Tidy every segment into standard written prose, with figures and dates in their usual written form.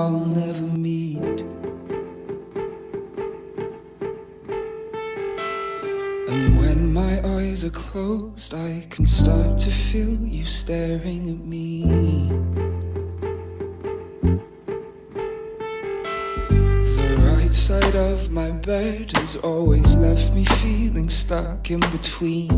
I'll never meet. And when my eyes are closed, I can start to feel you staring at me. The right side of my bed has always left me feeling stuck in between.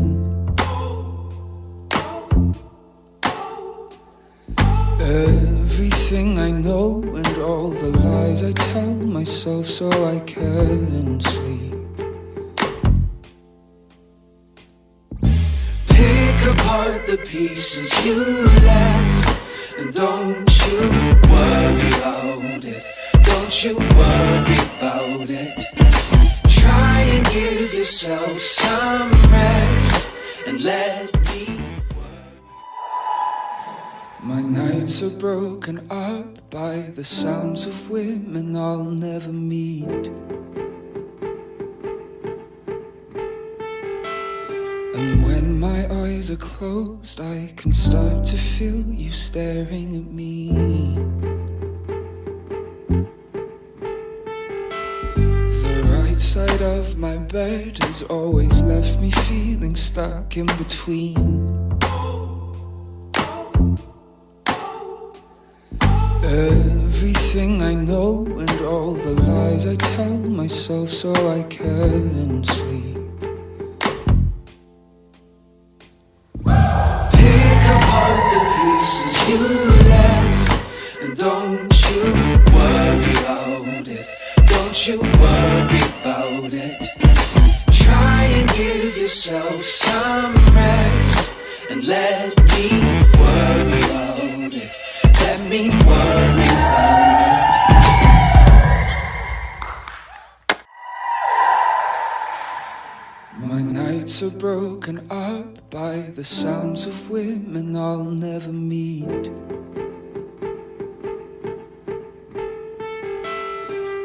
Everything I know and all the lies I tell myself so I can sleep. Pick apart the pieces you left, and don't you worry about it. Don't you worry about it. Try and give yourself some rest and let me. My nights are broken up by the sounds of women I'll never meet. And when my eyes are closed, I can start to feel you staring at me. The right side of my bed has always left me feeling stuck in between. Everything I know and all the lies I tell myself so I can sleep. Pick apart the pieces you left, and don't you worry about it. Don't you worry about it. Try and give yourself some rest and let me worry about it. Let me worry about it. My nights are broken up by the sounds of women I'll never meet.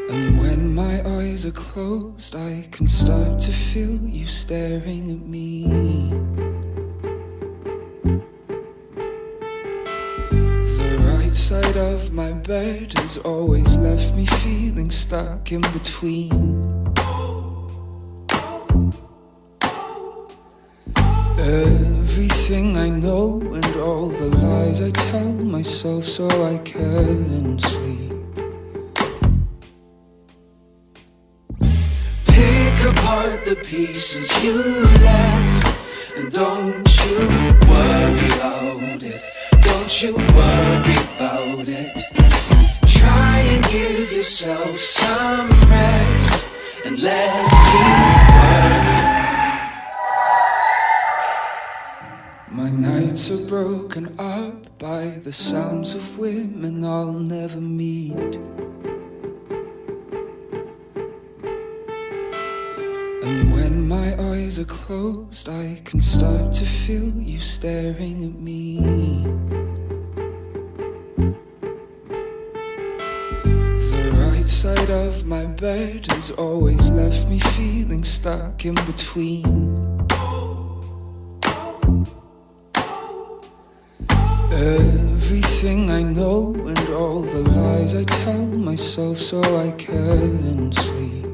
And when my eyes are closed, I can start to feel you staring at me. Side of my bed has always left me feeling stuck in between. Everything I know and all the lies I tell myself so I can sleep. Pick apart the pieces you left, and don't you worry about it. Don't you worry about it. Try and give yourself some rest and let me worry. My nights are broken up by the sounds of women I'll never meet. And when my eyes are closed, I can start to feel you staring at me. Side of my bed has always left me feeling stuck in between. Everything I know and all the lies I tell myself so I can sleep.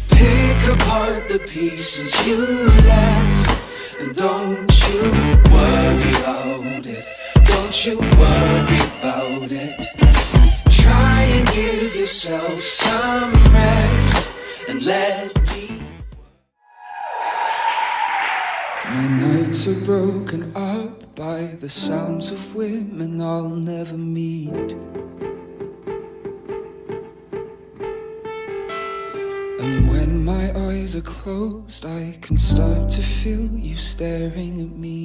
Pick apart the pieces you left, and don't you worry about it. Don't you worry about it. Try and give yourself some rest and let me. My nights are broken up by the sounds of women I'll never meet. And when my eyes are closed, I can start to feel you staring at me.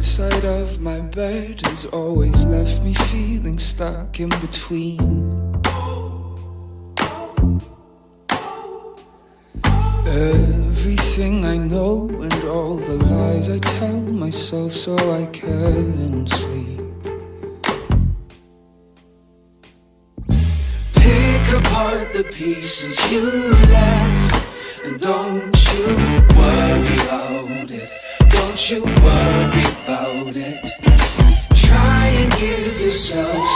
Side of my bed has always left me feeling stuck in between. Everything I know and all the lies I tell myself so I can sleep. Pick apart the pieces you left, and don't you worry about it. Don't you worry about it. Try and give yourself